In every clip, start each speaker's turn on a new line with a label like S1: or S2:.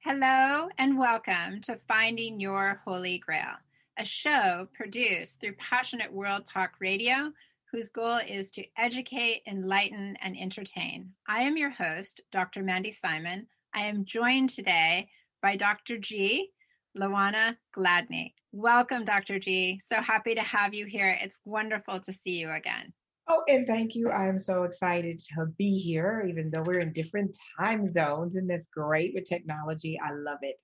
S1: Hello and welcome to Finding Your Holy Grail, a show produced through Passionate World Talk Radio, whose goal is to educate, enlighten, and entertain. I am your host, Dr. Mandy Simon. I am joined today by Dr. G, Lawana Gladney. Welcome, Dr. G. So happy to have you here. It's wonderful to see you again.
S2: Oh, and thank you. I am so excited to be here, even though we're in different time zones, and that's great with technology. I love it.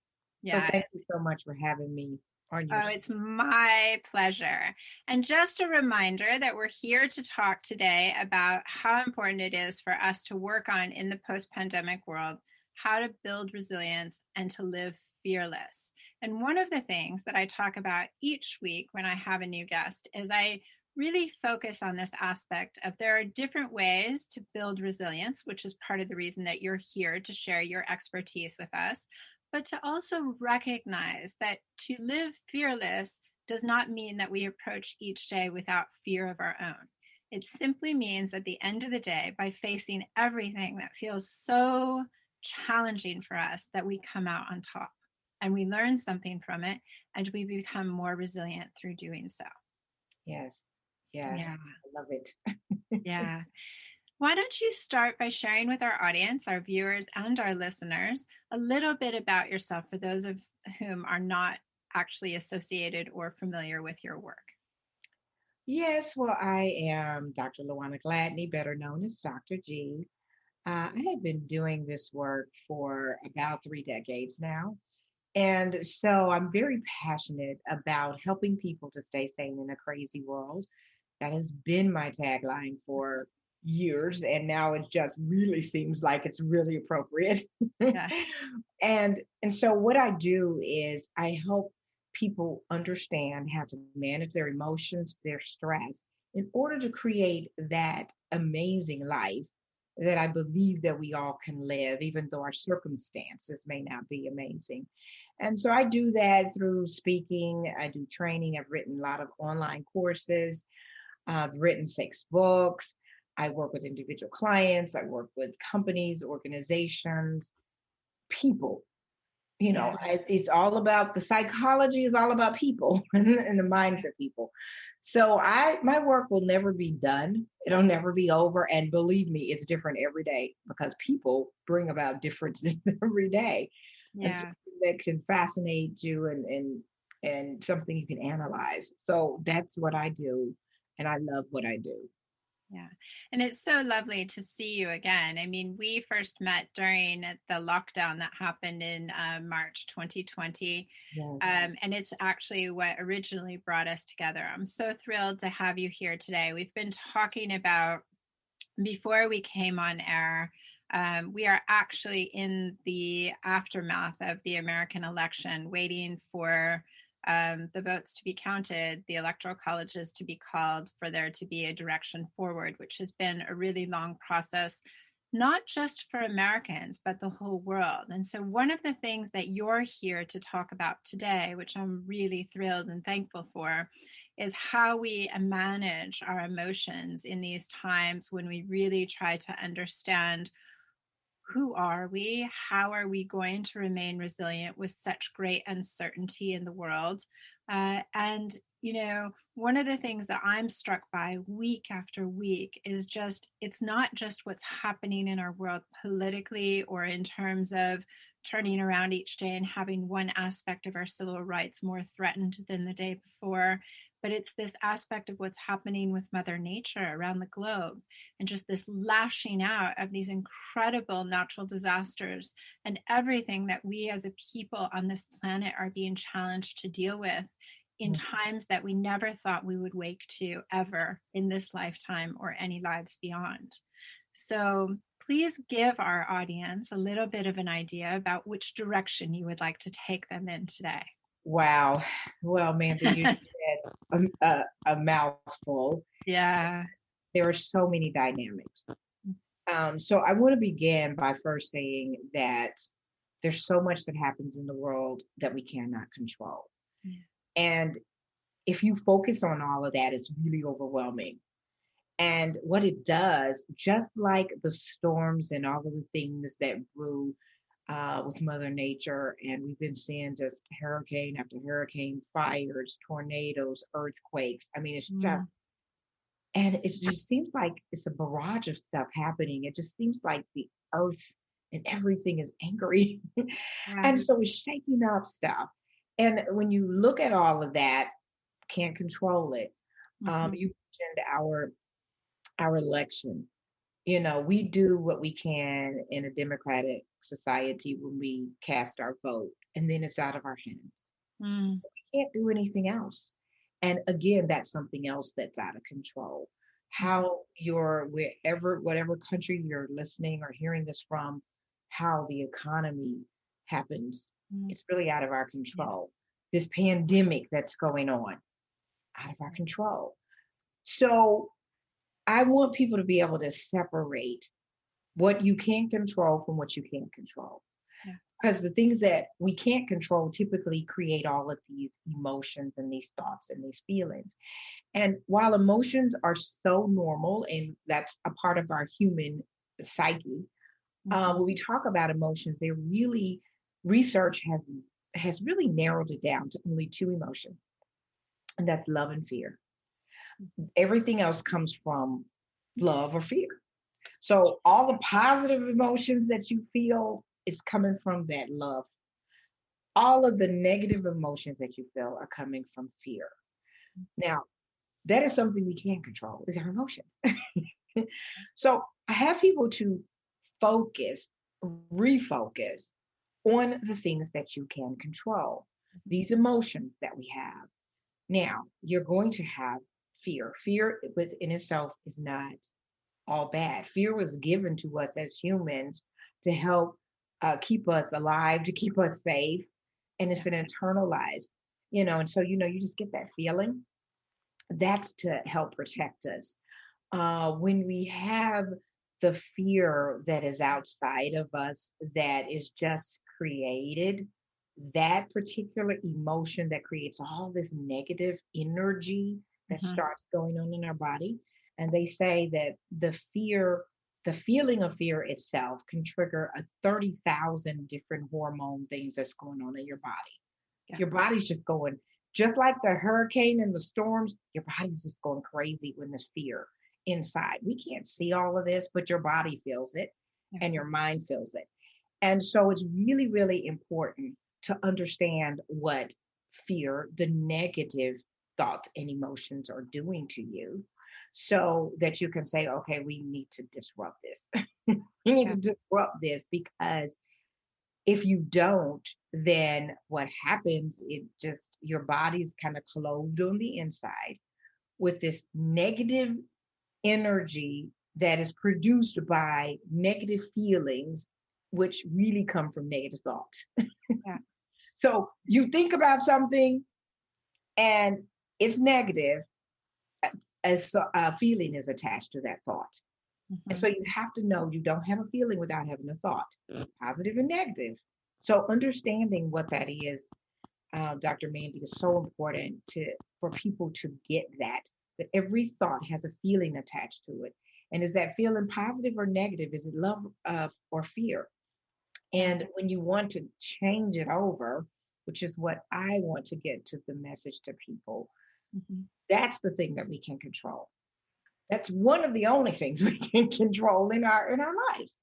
S2: So
S1: Yeah,
S2: thank you so much for having me on your
S1: oh,
S2: show.
S1: it's my pleasure. And just a reminder that we're here to talk today about how important it is for us to work on in the post pandemic world, how to build resilience and to live fearless. And one of the things that I talk about each week when I have a new guest is I really focus on this aspect of there are different ways to build resilience, which is part of the reason that you're here to share your expertise with us, but to also recognize that to live fearless does not mean that we approach each day without fear of our own. It simply means at the end of the day, by facing everything that feels so challenging for us, that we come out on top and we learn something from it and we become more resilient through doing so.
S2: Yes, yes,
S1: Yeah,
S2: I love it.
S1: yeah. Why don't you start by sharing with our audience, our viewers, and our listeners a little bit about yourself for those of whom are not actually associated or familiar with your work?
S2: Yes, well, I am Dr. Lawana Gladney, better known as Dr. G. I have been doing this work for about 3 decades now. And so I'm very passionate about helping people to stay sane in a crazy world. That has been my tagline for years, and now it just really seems like it's really appropriate.
S1: Yeah.
S2: And so what I do is I help people understand how to manage their emotions, their stress, in order to create that amazing life that I believe that we all can live, even though our circumstances may not be amazing. And so I do that through speaking, I do training, I've written a lot of online courses. I've written 6 books. I work with individual clients. I work with companies, organizations, people.
S1: Yeah.
S2: It's all about the psychology is all about people and the minds of people. So my work will never be done. It'll never be over. And believe me, it's different every day because people bring about differences every day. And
S1: Yeah.
S2: something that can fascinate you and something you can analyze. So that's what I do. And I love what I do.
S1: Yeah. And it's so lovely to see you again. I mean, we first met during the lockdown that happened in March 2020.
S2: Yes.
S1: And it's actually what originally brought us together. I'm so thrilled to have you here today. We've been talking about, before we came on air, we are actually in the aftermath of the American election, waiting for the votes to be counted, the electoral colleges to be called, for there to be a direction forward, which has been a really long process, not just for Americans, but the whole world. And so, one of the things that you're here to talk about today, which I'm really thrilled and thankful for, is how we manage our emotions in these times when we really try to understand who are we? How are we going to remain resilient with such great uncertainty in the world? One of the things that I'm struck by week after week is just, it's not just what's happening in our world politically or in terms of turning around each day and having one aspect of our civil rights more threatened than the day before, but it's this aspect of what's happening with Mother Nature around the globe, and just this lashing out of these incredible natural disasters and everything that we as a people on this planet are being challenged to deal with in times that we never thought we would wake to ever in this lifetime or any lives beyond. So please give our audience a little bit of an idea about which direction you would like to take them in today.
S2: Wow. Well, Mandy, you said a mouthful.
S1: Yeah.
S2: There are so many dynamics. So I want to begin by first saying that there's so much that happens in the world that we cannot control.
S1: Yeah.
S2: And if you focus on all of that, it's really overwhelming. And what it does, just like the storms and all of the things that brew with Mother Nature, and we've been seeing just hurricane after hurricane, fires, tornadoes, earthquakes. I mean, it's just,
S1: Mm,
S2: and it just seems like it's a barrage of stuff happening. It just seems like the earth and everything is angry.
S1: yeah.
S2: And so it's shaking up stuff. And when you look at all of that, can't control it.
S1: Mhm.
S2: You mentioned our election. You know, we do what we can in a democratic society when we cast our vote, and then it's out of our hands.
S1: Mm,
S2: We can't do anything else. And again, that's something else that's out of control.
S1: mhm.
S2: How your wherever, whatever country you're listening or hearing this from, how the economy happens,
S1: Mm,
S2: it's really out of our
S1: yeah.
S2: control. This pandemic that's going on, out of our control. So I want people to be able to separate what you can control from what you can't control.
S1: Yeah.
S2: Because the things that we can't control typically create all of these emotions and these thoughts and these feelings. And while emotions are so normal and that's a part of our human psyche,
S1: Mhm.
S2: when we talk about emotions, they're really research has really narrowed it down to only two emotions, and that's love and fear. Everything else comes from love or fear. So all the positive emotions that you feel is coming from that love. All of the negative emotions that you feel are coming from fear. Now, that is something we can't control, is our emotions. So I have people to focus, refocus on the things that you can control, these emotions that we have. Now, you're going to have fear. Fear within itself is not all bad. Fear was given to us as humans to help keep us alive, to keep us safe. And
S1: Yeah.
S2: it's an internalized, and so, you just get that feeling. That's to help protect us. When we have the fear that is outside of us, that is just created, that particular emotion that creates all this negative energy that
S1: Mhm.
S2: starts going on in our body. And they say that the feeling of fear itself can trigger a 30,000 different hormone things that's going on in your body.
S1: Yeah.
S2: Your body's just going, just like the hurricane and the storms, your body's just going crazy when there's fear inside. We can't see all of this, but your body feels it
S1: Yeah.
S2: and your mind feels it. And so it's really, really important to understand what fear, the negative thoughts and emotions are doing to you so that you can say, okay, we need to disrupt this. We need
S1: Yeah.
S2: to disrupt this because if you don't, then what happens, it just, your body's kind of clothed on the inside with this negative energy that is produced by negative feelings, which really come from negative thoughts.
S1: Yeah.
S2: So you think about something and it's negative, a feeling is attached to that thought. And so
S1: Mhm.
S2: you have to know you don't have a feeling without having a thought, positive and negative. So understanding what that is, Dr. Mandy, is so important for people to get that every thought has a feeling attached to it. And is that feeling positive or negative? Is it love or fear?
S1: Yeah.
S2: And when you want to change it over, which is what I want to get to the message to people,
S1: Mhm.
S2: that's the thing that we can control. That's one of the only things we can control in our lives.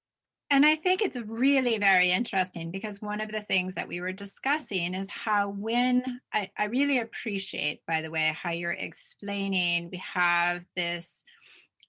S1: And I think it's really very interesting because one of the things that we were discussing is how, when I really appreciate, by the way, how you're explaining we have this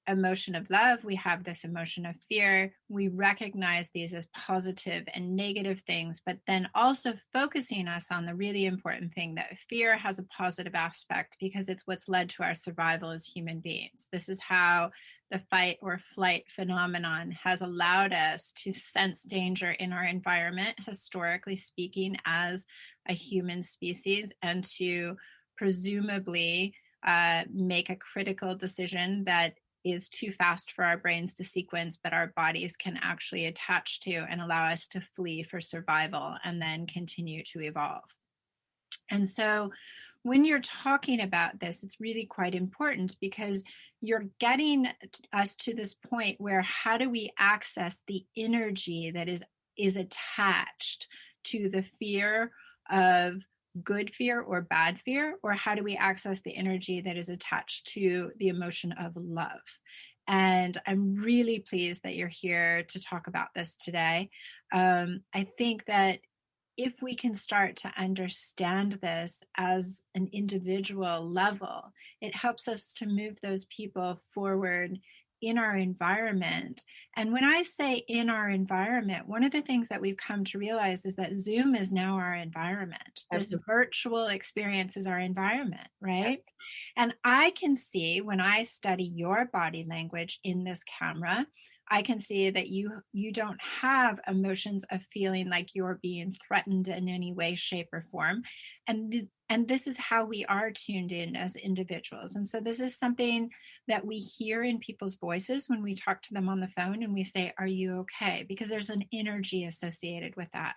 S1: emotion of love, we have this emotion of fear. We recognize these as positive and negative things, but then also focusing us on the really important thing that fear has a positive aspect because it's what's led to our survival as human beings. This is how the fight or flight phenomenon has allowed us to sense danger in our environment, historically speaking, as a human species, and to presumably make a critical decision that is too fast for our brains to sequence, but our bodies can actually attach to and allow us to flee for survival and then continue to evolve. And so when you're talking about this, it's really quite important because you're getting us to this point where how do we access the energy that is is attached to the fear of good fear or bad fear, or how do we access the energy that is attached to the emotion of love? And I'm really pleased that you're here to talk about this today. I think that if we can start to understand this as an individual level, it helps us to move those people forward in our environment. And when I say in our environment, one of the things that we've come to realize is that Zoom is now our environment. This
S2: Absolutely.
S1: virtual experience is our environment,
S2: Yep.
S1: right? And I can see when I study your body language in this camera, I can see that you don't have emotions of feeling like you're being threatened in any way, shape, or form. And this is how we are tuned in as individuals. And so this is something that we hear in people's voices when we talk to them on the phone and we say, "Are you okay?" Because there's an energy associated with that.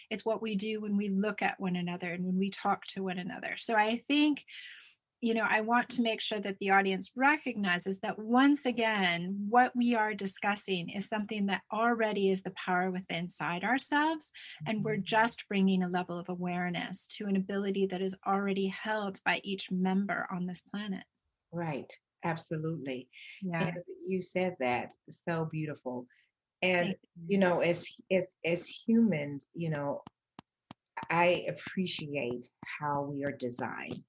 S1: It's what we do when we look at one another and when we talk to one another. So I think, I want to make sure that the audience recognizes that once again, what we are discussing is something that already is the power within inside ourselves. And we're
S2: Mhm.
S1: just bringing a level of awareness to an ability that is already held by each member on this planet.
S2: Right. Absolutely. And
S1: Yeah.
S2: you said that so beautiful. And
S1: Thank you.
S2: as humans, I appreciate how we are designed.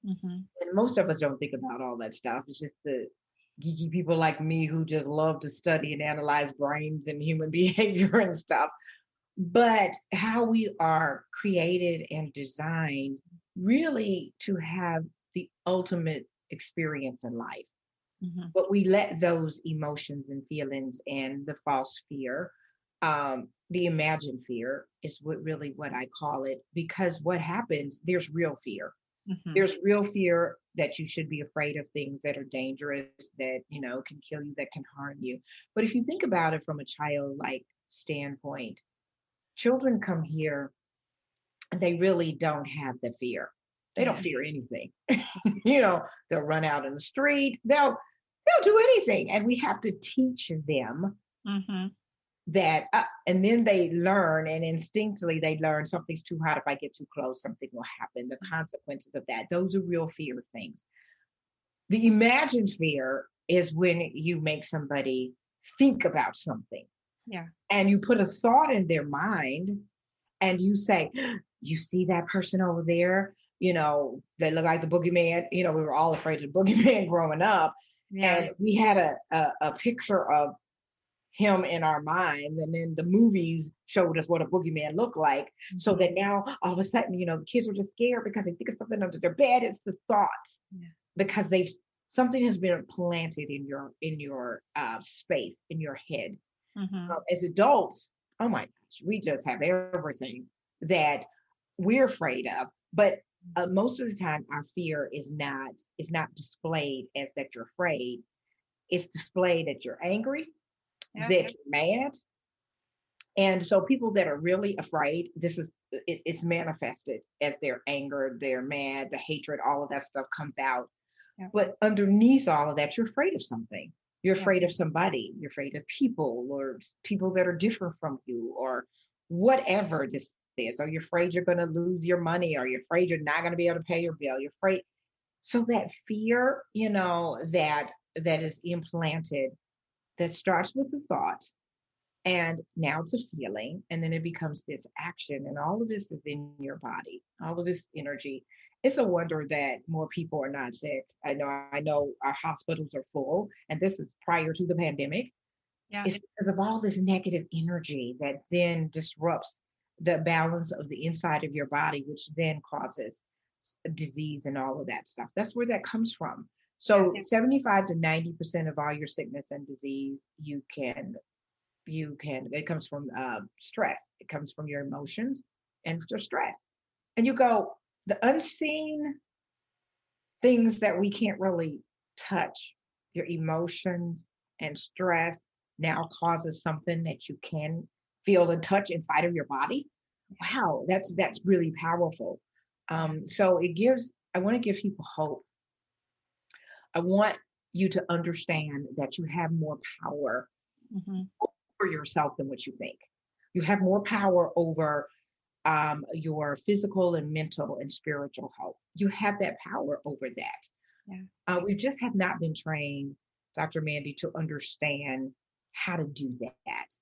S1: Hmm.
S2: And most of us don't think about all that stuff. It's just the geeky people like me who just love to study and analyze brains and human behavior and stuff. But how we are created and designed really to have the ultimate experience in life.
S1: Hmm.
S2: But we let those emotions and feelings and the false fear, the imagined fear is what I call it, because what happens, there's real fear.
S1: Hmm.
S2: There's real fear that you should be afraid of things that are dangerous, that, can kill you, that can harm you. But if you think about it from a childlike standpoint, children come here and they really don't have the fear. They don't
S1: Yeah.
S2: fear anything. They'll run out in the street. They'll do anything, and we have to teach them
S1: Hmm.
S2: that. And then they learn, and instinctively they learn something's too hot. If I get too close, something will happen. The consequences of that. Those are real fear things. The imagined fear is when you make somebody think about something
S1: Yeah.
S2: and you put a thought in their mind and you say, "You see that person over there? They look like the boogeyman." We were all afraid of the boogeyman growing up.
S1: Yeah.
S2: And we had a picture of him in our mind. And then the movies showed us what a boogeyman looked like. So
S1: Hmm.
S2: that now all of a sudden, the kids are just scared because they think of something under their bed. It's the thoughts,
S1: Yeah.
S2: because they've something has been planted in your space, in your head.
S1: Hmm.
S2: As adults, oh my gosh, we just have everything that we're afraid of. But most of the time, our fear is not displayed as that you're afraid. It's displayed that you're angry,
S1: Yeah.
S2: that you're mad. And so people that are really afraid, it's manifested as their anger, they're mad, the hatred, all of that stuff comes out.
S1: Yeah.
S2: But underneath all of that, you're afraid of something. You're
S1: Yeah.
S2: afraid of somebody. You're afraid of people, or people that are different from you, or whatever this is. Or you're afraid you're going to lose your money, or you're afraid you're not going to be able to pay your bill. You're afraid. So that fear, that is implanted, that starts with a thought, and now it's a feeling, and then it becomes this action, and all of this is in your body, all of this energy. It's a wonder that more people are not sick. I know our hospitals are full, and this is prior to the pandemic.
S1: Yeah.
S2: It's because of all this negative energy that then disrupts the balance of the inside of your body, which then causes disease and all of that stuff. That's where that comes from.
S1: Yeah.
S2: So 75 to 90% of all your sickness and disease, it comes from stress. It comes from your emotions and your stress. And you go, the unseen things that we can't really touch, your emotions and stress, now causes something that you can feel and touch inside of your body. Wow, that's really powerful.
S1: Yeah.
S2: So I want to give people hope. I want you to understand that you have more power
S1: Hmm.
S2: for yourself than what you think. You have more power over your physical and mental and spiritual health. You have that power over that.
S1: Yeah.
S2: We just have not been trained, Dr. Mandy, to understand how to do that.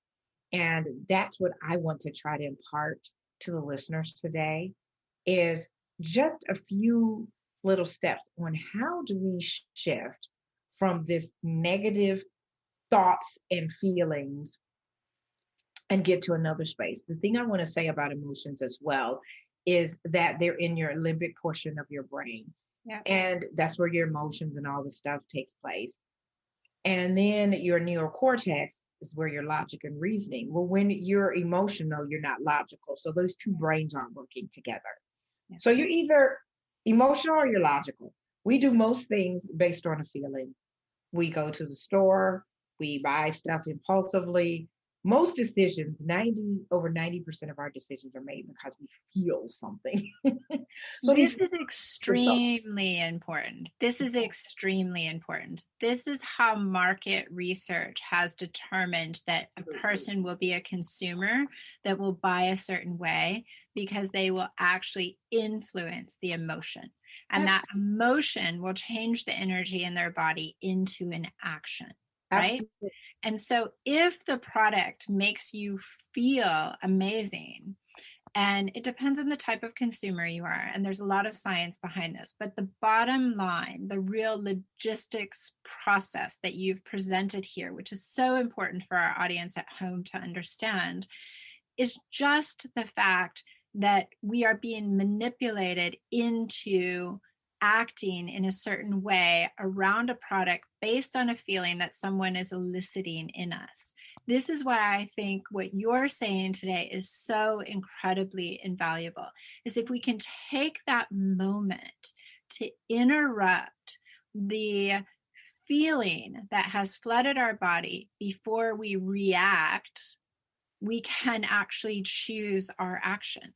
S2: And that's what I want to try to impart to the listeners today is just a few little steps on how do we shift from this negative thoughts and feelings and get to another space. The thing I want to say about emotions as well is that they're in your limbic portion of your brain.
S1: Yeah.
S2: And that's where your emotions and all the stuff takes place. And then your neocortex is where your logic and reasoning. Well, when you're emotional, you're not logical. So those two brains aren't working together.
S1: Yeah.
S2: So you're either emotional or you're logical. We do most things based on a feeling. We go to the store, we buy stuff impulsively. Most decisions, over 90% of our decisions are made because we feel something. So
S1: This
S2: these
S1: is extremely important. This is extremely important. This is how market research has determined that a person will be a consumer that will buy a certain way because they will actually influence the emotion. And that emotion will change the energy in their body into an action, right?
S2: Absolutely.
S1: And so if the product makes you feel amazing, and it depends on the type of consumer you are, and there's a lot of science behind this, but the bottom line, the real logistics process that you've presented here, which is so important for our audience at home to understand, is just the fact that we are being manipulated into acting in a certain way around a product based on a feeling that someone is eliciting in us. This is why I think what you're saying today is so incredibly invaluable, is if we can take that moment to interrupt the feeling that has flooded our body before we react, we can actually choose our action.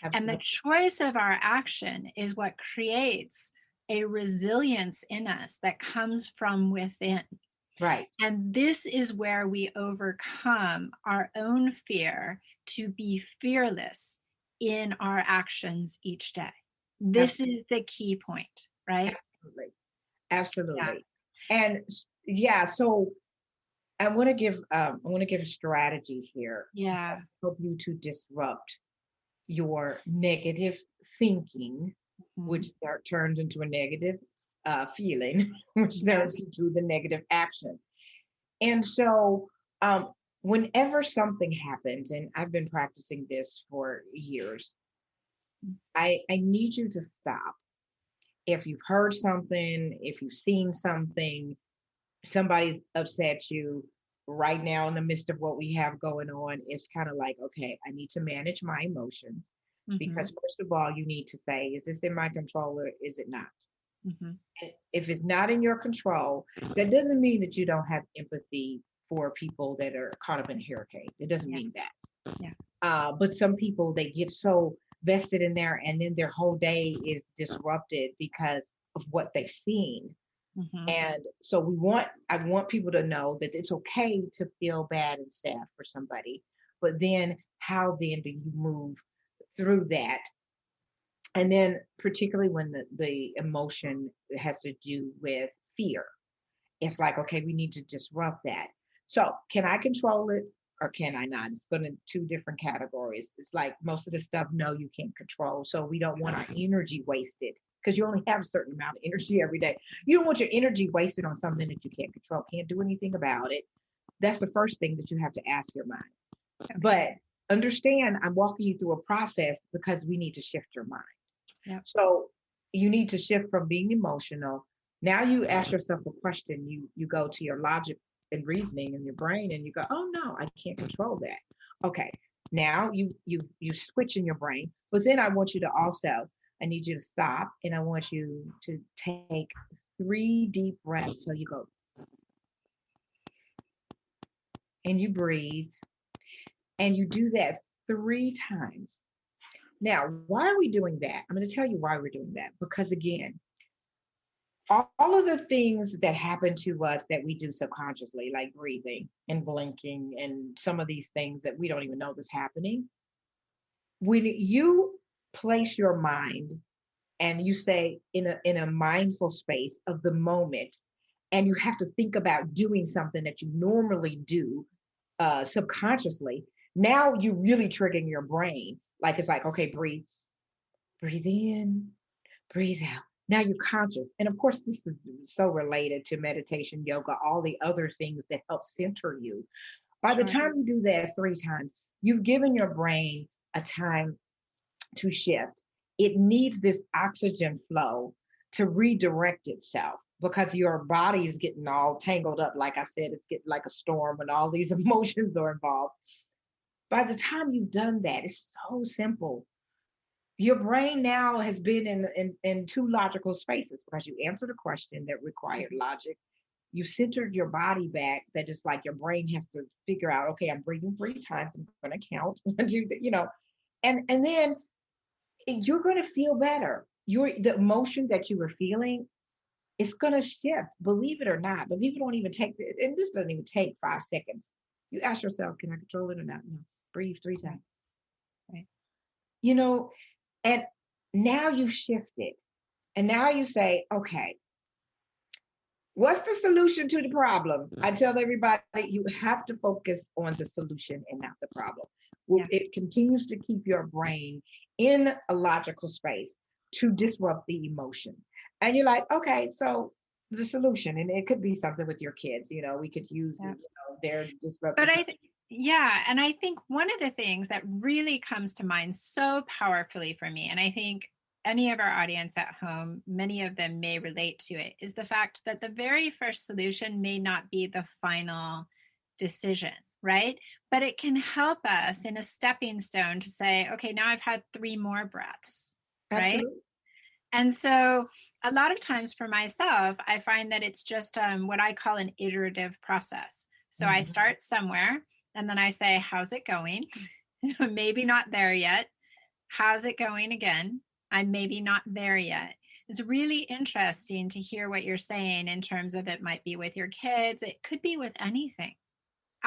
S1: And the
S2: Absolutely.
S1: choice of our action is what creates a resilience in us that comes from within.
S2: Right.
S1: And this is where we overcome our own fear to be fearless in our actions each day. This is the key point, right?
S2: Absolutely.
S1: Yeah.
S2: Absolutely. And yeah, so I want to give a strategy here
S1: Yeah.
S2: to help you to disrupt your negative thinking,
S1: Mhm.
S2: which turns into a negative feeling, which turns into the negative action. And so, whenever something happens, and I've been practicing this for years, I need you to stop. If you've heard something, if you've seen something, somebody's upset you right now in the midst of what we have going on, it's kind of like, okay, I need to manage my emotions. Because,
S1: Mhm.
S2: first of all, you need to say, is this in my control or is it not?
S1: Mhm.
S2: And if it's not in your control, that doesn't mean that you don't have empathy for people that are caught up in a hurricane. It doesn't
S1: Yeah.
S2: mean that.
S1: Yeah.
S2: But some people, they get so vested in there and then their whole day is disrupted because of what they've seen.
S1: Mhm.
S2: And so I want people to know that it's okay to feel bad and sad for somebody, but then how then do you move through that? And then particularly when the emotion has to do with fear, it's like, okay, we need to disrupt that. So can I control it or can I not? It's going to two different categories. It's like most of the stuff, no, you can't control. So we don't want our energy wasted because you only have a certain amount of energy every day. You don't want your energy wasted on something that you can't control, can't do anything about it. That's the first thing that you have to ask your mind.
S1: Okay.
S2: But understand, I'm walking you through a process because we need to shift your mind.
S1: Yep.
S2: So you need to shift from being emotional. Now you ask yourself a question. You go to your logic and reasoning in your brain and you go, oh no, I can't control that. Okay. Now you switch in your brain. But then I want you to also, I need you to stop and I want you to take 3 deep breaths. So you go and you breathe and you do that 3 times. Now, why are we doing that? I'm going to tell you why we're doing that. Because again, all of the things that happen to us that we do subconsciously, like breathing and blinking and some of these things that we don't even know that's happening, when you place your mind and you say in a mindful space of the moment, and you have to think about doing something that you normally do subconsciously, now you're really triggering your brain. Like it's like, okay, breathe in, breathe out. Now you're conscious. And of course, this is so related to meditation, yoga, all the other things that help center you. By the
S1: Sure.
S2: time you do that 3 times, you've given your brain a time to shift. It needs this oxygen flow to redirect itself because your body is getting all tangled up. Like I said, it's getting like a storm when all these emotions are involved. By the time you've done that, it's so simple. Your brain now has been in two logical spaces because you answered a question that required logic. You centered your body back, that is like your brain has to figure out, okay, I'm breathing 3 times, I'm going to count, and then you're going to feel better. The emotion that you were feeling, it's going to shift, believe it or not. But people don't even take it, and this doesn't even take 5 seconds. You ask yourself, can I control it or not? No. Breathe 3 times.
S1: Right.
S2: You know, and now you shift it. And now you say, okay, what's the solution to the problem? I tell everybody you have to focus on the solution and not the problem.
S1: Yeah.
S2: It continues to keep your brain in a logical space to disrupt the emotion. And you're like, okay, so the solution, and it could be something with your kids, we could use,
S1: Yeah.
S2: their
S1: But
S2: disruptive.
S1: yeah, and I think one of the things that really comes to mind so powerfully for me, and I think any of our audience at home, many of them may relate to it, is the fact that the very first solution may not be the final decision, right? But it can help us in a stepping stone to say, okay, now I've had 3 more breaths, right?
S2: Absolutely.
S1: And so a lot of times for myself, I find that it's just what I call an iterative process. So I
S2: Mhm.
S1: start somewhere and then I say, how's it going? Maybe not there yet. How's it going again? I'm maybe not there yet. It's really interesting to hear what you're saying in terms of it might be with your kids. It could be with anything,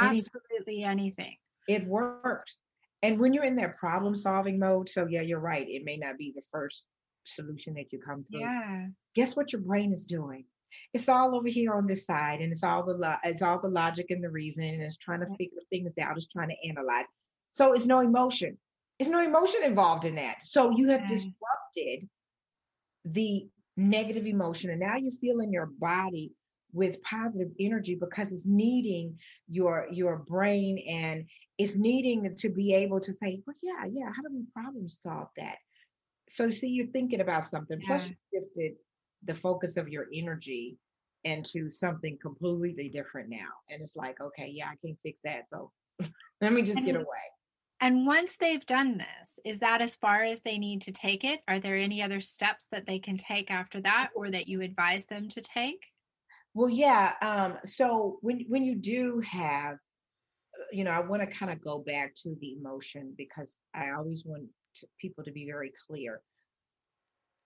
S2: Any
S1: absolutely anything.
S2: It works. And when you're in that problem solving mode, so yeah, you're right. It may not be the first solution that you come through.
S1: Yeah.
S2: Guess what your brain is doing? It's all over here on this side, and it's all the logic and the reason, and it's trying to figure things out. It's trying to analyze. So it's no emotion. It's no emotion involved in that. So you have
S1: Yeah.
S2: disrupted the negative emotion, and now you feel in your body with positive energy because it's needing your brain, and it's needing to be able to say, well, yeah, how do we problem solve that? So see, you're thinking about something, plus
S1: Yeah.
S2: you shifted the focus of your energy into something completely different now, and it's like, okay, yeah, I can't fix that, so let me just get
S1: And
S2: away.
S1: And once they've done this, is that as far as they need to take it? Are there any other steps that they can take after that or that you advise them to take?
S2: Well, yeah, so when you do have, I want to kind of go back to the emotion because I always want people to be very clear.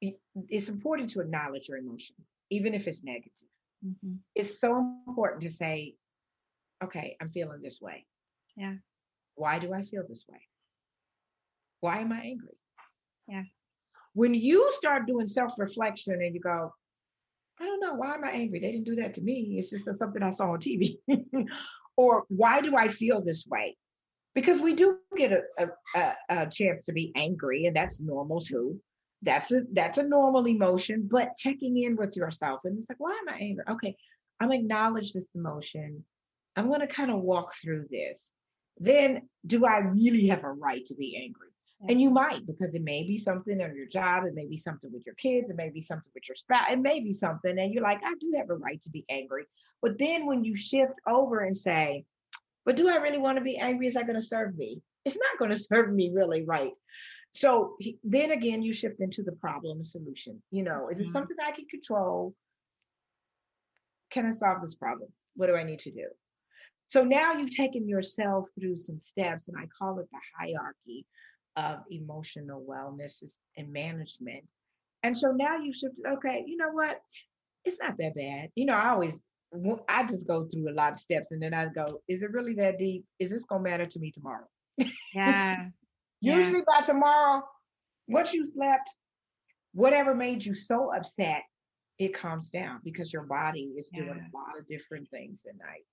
S2: It's important to acknowledge your emotion, even if it's negative.
S1: Hmm.
S2: It's so important to say, okay, I'm feeling this way.
S1: Yeah.
S2: Why do I feel this way? Why am I angry?
S1: Yeah.
S2: When you start doing self reflection and you go, I don't know, why am I angry? They didn't do that to me. It's just something I saw on TV. Or why do I feel this way? Because we do get a chance to be angry, and that's normal too. That's a normal emotion, but checking in with yourself, and it's like, why am I angry? Okay, I'm acknowledge this emotion. I'm going to kind of walk through this. Then, do I really have a right to be angry?
S1: Yeah.
S2: And you might, because it may be something on your job, it may be something with your kids, it may be something with your spouse, it may be something, and you're like, I do have a right to be angry. But then when you shift over and say, but do I really want to be angry? Is that going to serve me? It's not going to serve me really, right? So then again, you shift into the problem and solution. Is it
S1: Mhm.
S2: something I can control? Can I solve this problem? What do I need to do? So now you've taken yourself through some steps, and I call it the hierarchy of emotional wellness and management. And so now you shifted, okay, you know what? it's not that bad. I just go through a lot of steps and then I go, is it really that deep? Is this going to matter to me tomorrow?
S1: Yeah. Yeah.
S2: Usually by tomorrow, once you slept, whatever made you so upset, it calms down because your body is doing
S1: Yeah.
S2: a lot of different things at night.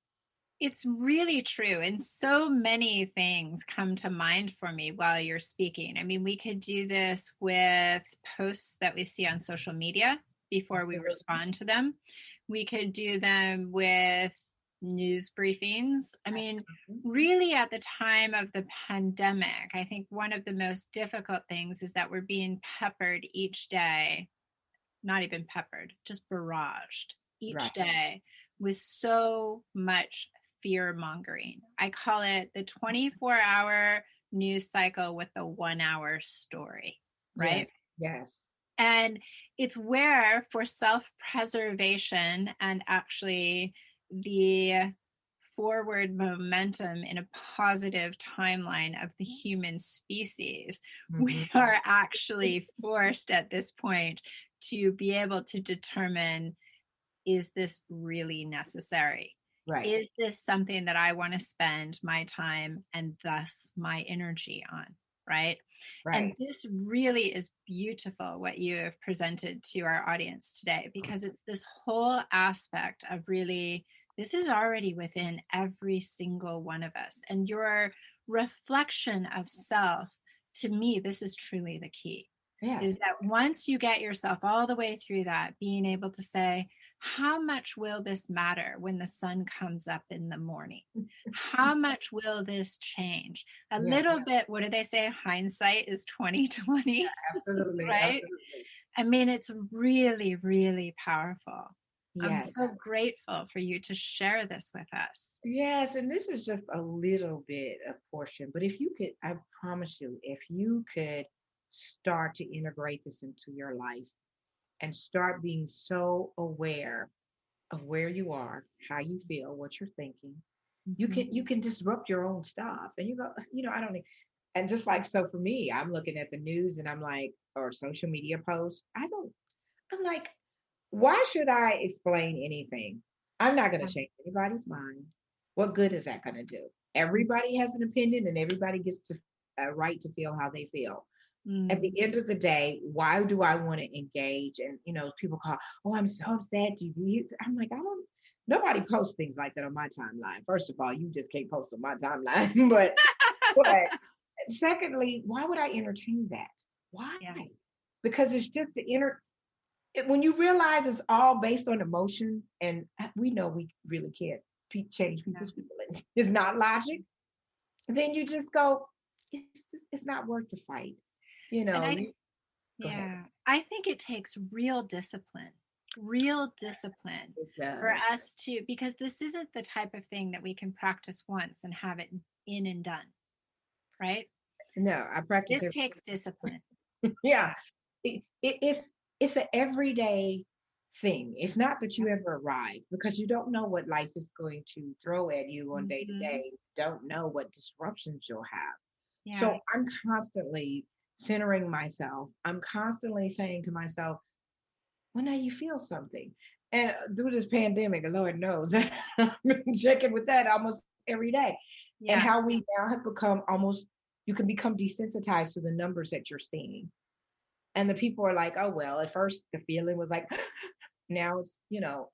S1: It's really true. And so many things come to mind for me while you're speaking. I mean, we could do this with posts that we see on social media before we
S2: Absolutely.
S1: respond to them. We could do them with news briefings. I mean,
S2: Absolutely.
S1: really, at the time of the pandemic, I think one of the most difficult things is that we're being peppered each day, not even peppered, just barraged each
S2: Right.
S1: day with so much fear mongering. I call it the 24-hour news cycle with the 1 hour story,
S2: Yes.
S1: right?
S2: Yes.
S1: And it's where, for self preservation and actually the forward momentum in a positive timeline of the human species, we
S2: Hmm.
S1: are actually forced at this point to be able to determine, is this really necessary?
S2: Right.
S1: Is this something that I want to spend my time and thus my energy on? Right. And
S2: Right.
S1: this really is beautiful what you have presented to our audience today, because it's this whole aspect of really, this is already within every single one of us. And your reflection of self, to me, this is truly the key, is
S2: Yes.
S1: that once you get yourself all the way through that, being able to say, how much will this matter when the sun comes up in the morning? How much will this change? A
S2: Yeah.
S1: little bit, what do they say? Hindsight is 2020,
S2: Absolutely.
S1: right?
S2: Absolutely.
S1: I mean, it's really, really powerful. I'm
S2: Yes.
S1: so grateful for you to share this with us.
S2: Yes. And this is just a little bit of portion, but if you could, I promise you, if you could start to integrate this into your life and start being so aware of where you are, how you feel, what you're thinking,
S1: Mhm.
S2: you can disrupt your own stuff. And you go, I don't need. And just like so for me, I'm looking at the news and I'm like, or social media posts. I'm like, why should I explain anything? I'm not going to change anybody's mind. What good is that going to do? Everybody has an opinion and everybody gets to a right to feel how they feel. At the
S1: Mm.
S2: end of the day, why do I want to engage? And people call, oh, I'm so upset. I'm like, I don't. Nobody posts things like that on my timeline. First of all, you just can't post on my timeline. But secondly, why would I entertain that? Why?
S1: Yeah.
S2: Because it's just when you realize it's all based on emotion, and we know we really can't change
S1: Yeah.
S2: people's feelings. It's not logic. Then you just go, it's not worth the fight. You
S1: And
S2: know,
S1: I,
S2: you go ahead.
S1: yeah, I think it takes real discipline
S2: It
S1: for
S2: does.
S1: us to, because this isn't the type of thing that we can practice once and have it in and done, right?
S2: No, I practice
S1: This
S2: it.
S1: takes discipline.
S2: Yeah, it's an everyday thing. It's not that
S1: Yeah.
S2: you ever arrive because you don't know what life is going to throw at you on day to
S1: Hmm.
S2: day. You don't know what disruptions you'll have.
S1: Yeah.
S2: So I'm constantly centering myself. I'm constantly saying to myself, when now you feel something. And through this pandemic, Lord knows, I've been checking with that almost every day. And
S1: Yeah.
S2: how we now have become almost, you can become desensitized to the numbers that you're seeing. And the people are like, oh, well, at first the feeling was like, now it's,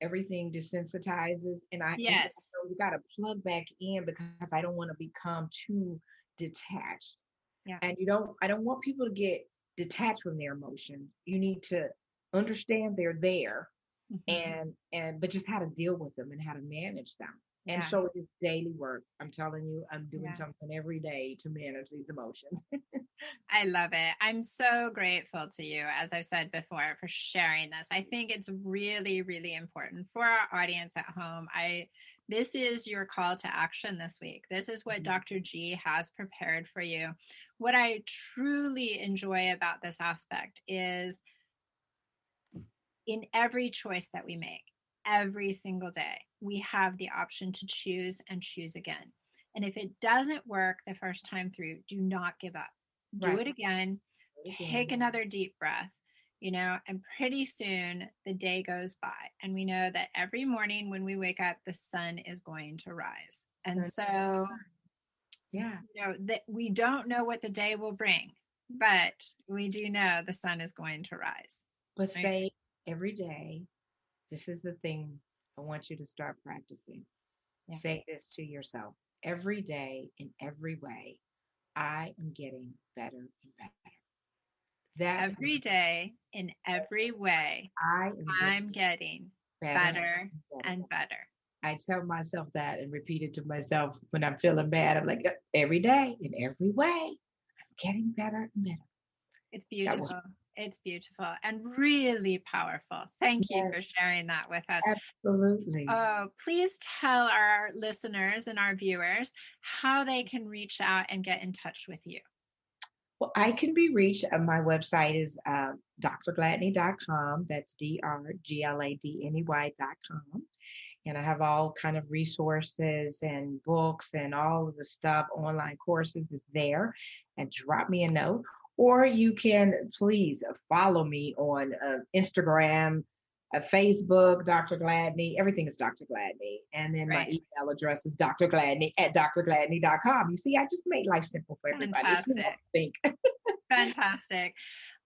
S2: everything desensitizes. It's like,
S1: Yes.
S2: so you got to plug back in because I don't want to become too detached.
S1: Yeah.
S2: And I don't want people to get detached from their emotions. You need to understand they're there
S1: Hmm.
S2: but just how to deal with them and how to manage them. And
S1: Yeah.
S2: so it is daily work. I'm telling you, I'm doing
S1: Yeah.
S2: something every day to manage these emotions.
S1: I love it. I'm so grateful to you, as I said before, for sharing this. I think it's really, really important for our audience at home. This is your call to action this week. This is what Dr. G has prepared for you. What I truly enjoy about this aspect is, in every choice that we make, every single day, we have the option to choose and choose again. And if it doesn't work the first time through, do not give up. Do
S2: Right.
S1: it again. Take
S2: Again.
S1: another deep breath. and pretty soon the day goes by. And we know that every morning when we wake up, the sun is going to rise. And so,
S2: Yeah.
S1: that we don't know what the day will bring, but we do know the sun is going to rise.
S2: But
S1: Right?
S2: say every day, this is the thing I want you to start practicing.
S1: Yeah.
S2: Say this to yourself every day in every way. I am getting better and better. That
S1: Every day, in every way,
S2: I am getting
S1: I'm getting
S2: better
S1: better
S2: and better.
S1: and better.
S2: I tell myself that and repeat it to myself when I'm feeling bad. I'm like, every day in every way, I'm getting better and better.
S1: It's
S2: That will,
S1: beautiful. It's beautiful and really powerful. Thank you for
S2: yes,
S1: sharing that with us.
S2: absolutely.
S1: Oh, please tell our listeners and our viewers how they can reach out and get in touch with you.
S2: Well, I can be reached. My website is drgladney.com. That's drgladney.com. And I have all kind of resources and books and all of the stuff, online courses is there. And drop me a note. Or you can please follow me on Instagram, Facebook, Dr. Gladney. Everything is Dr. Gladney. And then my
S1: Right.
S2: email address is drgladney@drgladney.com. You see, I just made life simple for everybody. If you don't
S1: Fantastic.
S2: think.
S1: Fantastic.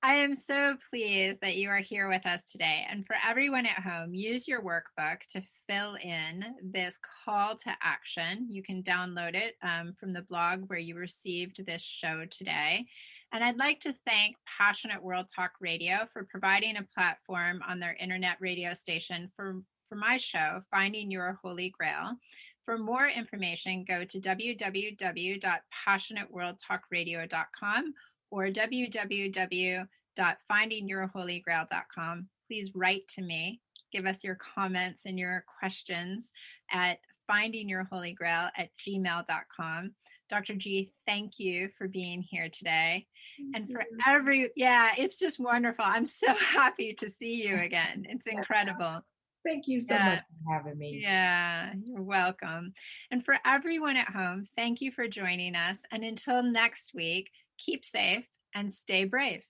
S1: I am so pleased that you are here with us today. And for everyone at home, use your workbook to fill in this call to action. You can download it from the blog where you received this show today. And I'd like to thank Passionate World Talk Radio for providing a platform on their internet radio station for my show, Finding Your Holy Grail. For more information, go to www.passionateworldtalkradio.com or www.findingyourholygrail.com. Please write to me. Give us your comments and your questions at findingyourholygrail@gmail.com. Dr. G, thank you for being here today. And for it's just wonderful. I'm so happy to see you again. It's incredible.
S2: Thank you so
S1: Yeah.
S2: much for having me.
S1: Yeah, you're welcome. And for everyone at home, thank you for joining us. And until next week, keep safe and stay brave.